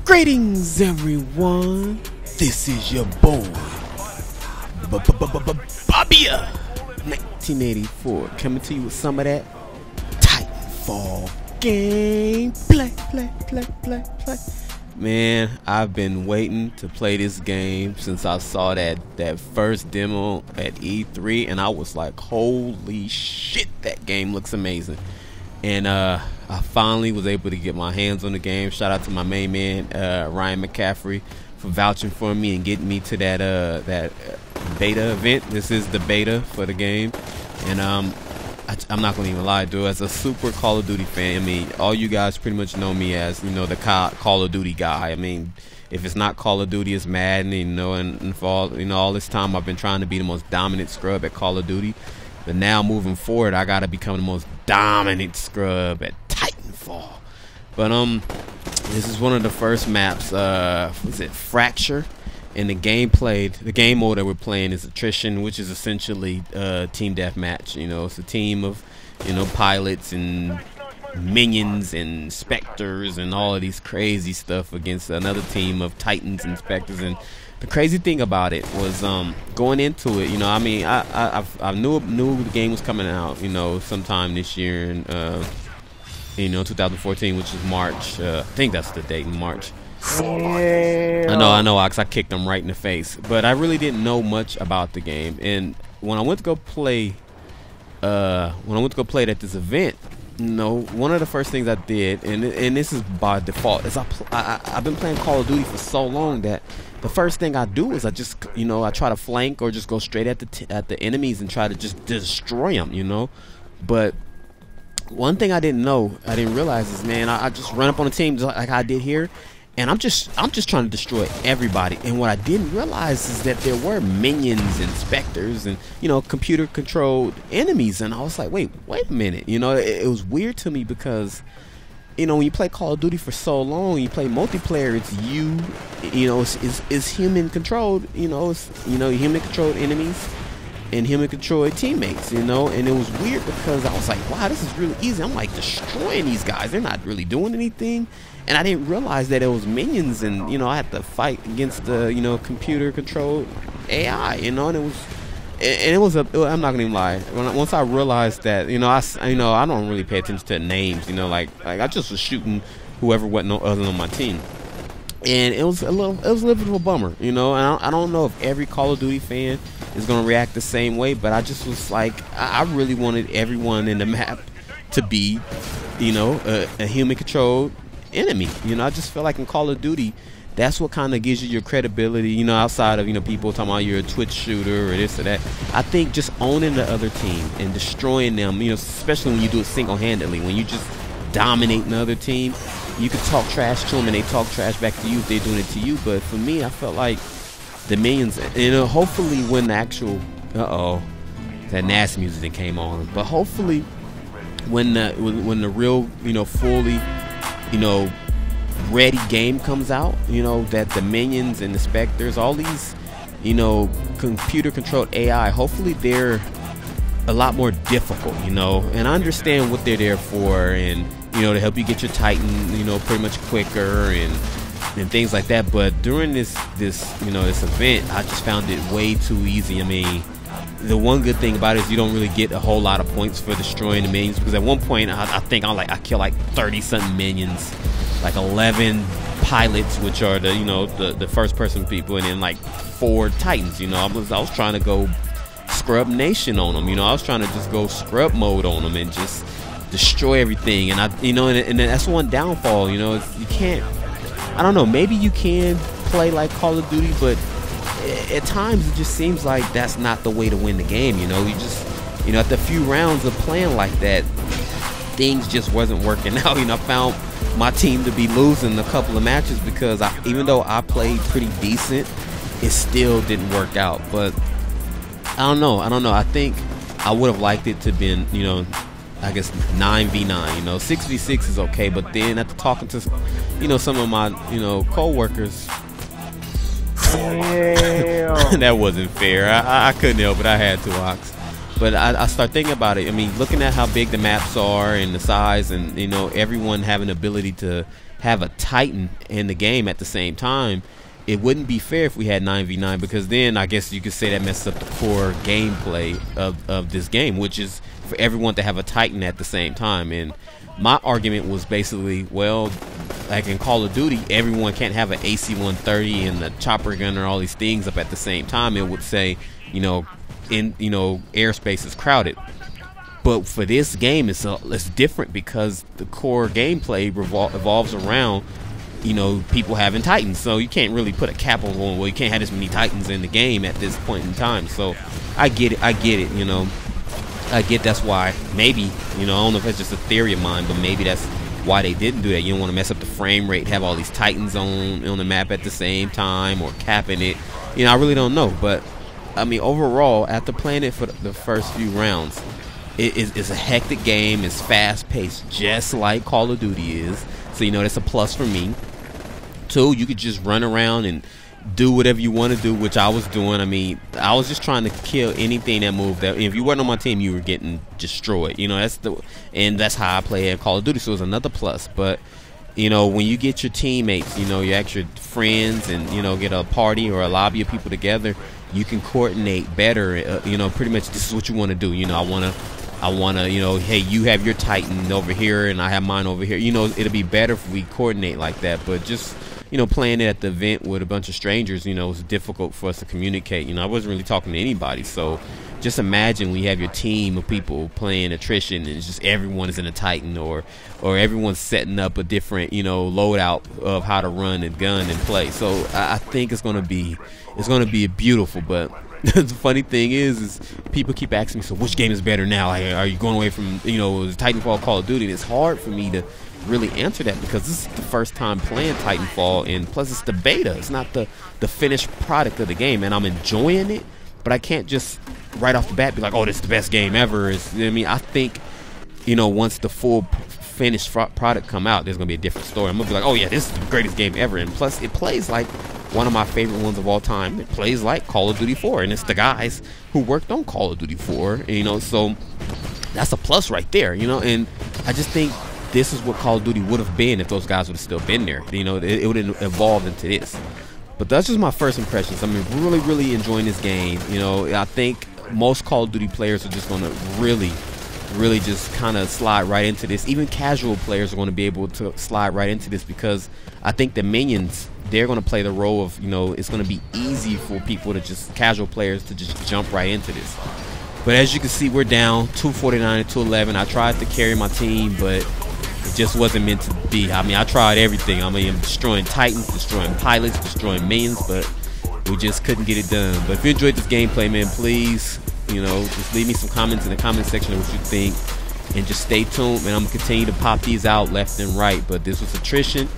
Greetings, everyone. This is your boy, Bobbya1984, coming to you with some of that Titanfall gameplay. Play. Man, I've been waiting to play this game since I saw that first demo at E3, and I was like, holy shit, that game looks amazing. And I finally was able to get my hands on the game. Shout out to my main man, Ryan McCaffrey, for vouching for me and getting me to that beta event. This is the beta for the game, and I'm not gonna even lie, dude. As a super Call of Duty fan, I mean, all you guys pretty much know me as, you know, the Call of Duty guy. I mean, if it's not Call of Duty, it's Madden. You know, and for all, you know, all this time I've been trying to be the most dominant scrub at Call of Duty. But now moving forward, I gotta become the most dominant scrub at Titanfall. But this is one of the first maps. Was it Fracture? And the gameplay, the game mode that we're playing is attrition, which is essentially team deathmatch. You know, it's a team of, you know, pilots and minions and specters and all of these crazy stuff against another team of titans and specters. And the crazy thing about it was going into it, you know, I mean, I knew the game was coming out, you know, sometime this year, and you know, 2014, which is March. I think that's the date, in March. Yeah. I know, I kicked them right in the face. But I really didn't know much about the game, and when I went to go play, at this event, you know, one of the first things I did, and this is by default, is I've been playing Call of Duty for so long that the first thing I do is I just, you know, I try to flank or just go straight at the enemies and try to just destroy them, you know. But one thing I didn't realize is, man, I just run up on a team just like I did here, and I'm just trying to destroy everybody. And what I didn't realize is that there were minions and specters and, you know, computer controlled enemies. And I was like, wait a minute, you know. It was weird to me because, you know, when you play Call of Duty for so long, you play multiplayer, it's you know, it's human controlled, you know, it's, you know, human controlled enemies and human controlled teammates, you know. And it was weird because I was like, wow, this is really easy. I'm like destroying these guys, they're not really doing anything. And I didn't realize that it was minions, and, you know, I had to fight against the, you know, computer controlled AI, you know. And it was I'm not gonna even lie, once I realized that, you know, I don't really pay attention to names, you know, like I just was shooting whoever wasn't no other on my team. And it was a little bit of a bummer, you know. And I don't know if every Call of Duty fan is gonna react the same way, but I just was like, I really wanted everyone in the map to be, you know, a human controlled enemy. You know, I just feel like in Call of Duty, that's what kind of gives you your credibility, you know, outside of, you know, people talking about you're a Twitch shooter or this or that. I think just owning the other team and destroying them, you know, especially when you do it single-handedly, when you just dominate another team, you can talk trash to them and they talk trash back to you if they're doing it to you. But for me, I felt like the minions, you know, hopefully when the actual, that nasty music that came on, but hopefully when the real, you know, fully, you know, ready game comes out, you know, that the minions and the specters, all these, you know, computer controlled AI, hopefully they're a lot more difficult, you know. And I understand what they're there for, and, you know, to help you get your Titan, you know, pretty much quicker and things like that. But during this you know, this event, I just found it way too easy. I mean, the one good thing about it is you don't really get a whole lot of points for destroying the minions, because at one point I think I killed like 30-something minions, like 11 pilots, which are the, you know, the first person people, and then like 4 titans. You know, I was trying to go scrub nation on them. You know, I was trying to just go scrub mode on them and just destroy everything. And you know, and that's one downfall. You know, you can't. I don't know. Maybe you can play like Call of Duty, but at times it just seems like that's not the way to win the game. You know, you just, you know, after a few rounds of playing like that, things just wasn't working out. You know, I found my team to be losing a couple of matches because even though I played pretty decent, it still didn't work out. But I don't know. I think I would have liked it to have been, you know, I guess 9v9. You know, 6v6 is okay, but then after talking to, you know, some of my, you know, co-workers, that wasn't fair. I couldn't help it. I had to, Ox. But I start thinking about it. I mean, looking at how big the maps are and the size, and you know, everyone having the ability to have a Titan in the game at the same time, it wouldn't be fair if we had 9v9, because then I guess you could say that messes up the core gameplay of this game, which is for everyone to have a Titan at the same time. And my argument was basically, well, like in Call of Duty, everyone can't have an AC-130 and the chopper gun or all these things up at the same time. It would say, you know, airspace is crowded. But for this game, it's different, because the core gameplay evolves around, you know, people having Titans. So you can't really put a cap on one. Well, you can't have this many Titans in the game at this point in time. So I get it, you know. I get that's why, maybe, you know, I don't know if that's just a theory of mine, but maybe that's why they didn't do that. You don't want to mess up the frame rate, have all these Titans on the map at the same time, or capping it. You know, I really don't know. But I mean, overall, after playing it for the first few rounds, it's a hectic game. It's fast paced, just like Call of Duty is. So, you know, that's a plus for me. 2, you could just run around and do whatever you want to do, which I was doing. I mean, I was just trying to kill anything that moved. That if you weren't on my team, you were getting destroyed. You know, that's how I play at Call of Duty. So it's another plus. But you know, when you get your teammates, you know, your actual friends, and you know, get a party or a lobby of people together, you can coordinate better. You know, pretty much this is what you want to do. You know, I want to, you know, hey, you have your Titan over here and I have mine over here. You know, it'll be better if we coordinate like that. But just, you know, playing it at the event with a bunch of strangers, you know, it's difficult for us to communicate. You know, I wasn't really talking to anybody. So just imagine when you have your team of people playing attrition, and it's just everyone is in a Titan, or everyone's setting up a different, you know, loadout of how to run and gun and play. So I think it's gonna be beautiful. But the funny thing is people keep asking me, so which game is better now? Like, are you going away from, you know, Titanfall, Call of Duty? And it's hard for me to really answer that, because this is the first time playing Titanfall, and plus it's the beta. It's not the finished product of the game, and I'm enjoying it, but I can't just right off the bat be like, oh, this is the best game ever. I mean, I think, you know, once the full finished product come out, there's gonna be a different story. I'm gonna be like, oh yeah, this is the greatest game ever. And plus it plays like one of my favorite ones of all time. It plays like Call of Duty 4, and it's the guys who worked on Call of Duty 4, you know, so that's a plus right there, you know. And I just think this is what Call of Duty would have been if those guys would have still been there. You know, it would have evolved into this. But that's just my first impressions. I mean, really enjoying this game. You know, I think most Call of Duty players are just going to really just kind of slide right into this. Even casual players are going to be able to slide right into this, because I think the minions, they're going to play the role of, you know, it's going to be easy for people to just, casual players, to just jump right into this. But as you can see, we're down 249 to 211. I tried to carry my team, but it just wasn't meant to be. I mean, I tried everything. I mean, I'm destroying Titans, destroying pilots, destroying minions, but we just couldn't get it done. But if you enjoyed this gameplay, man, please, you know, just leave me some comments in the comment section of what you think, and just stay tuned, man. I'm gonna continue to pop these out left and right. But this was attrition,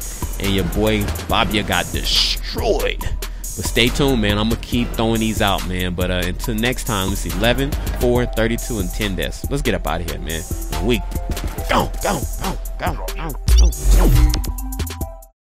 and your boy Bobbya got destroyed. But stay tuned, man. I'm gonna keep throwing these out, man. But until next time, let's see, 11, 4, 32, and 10 deaths. Let's get up out of here, man. We go.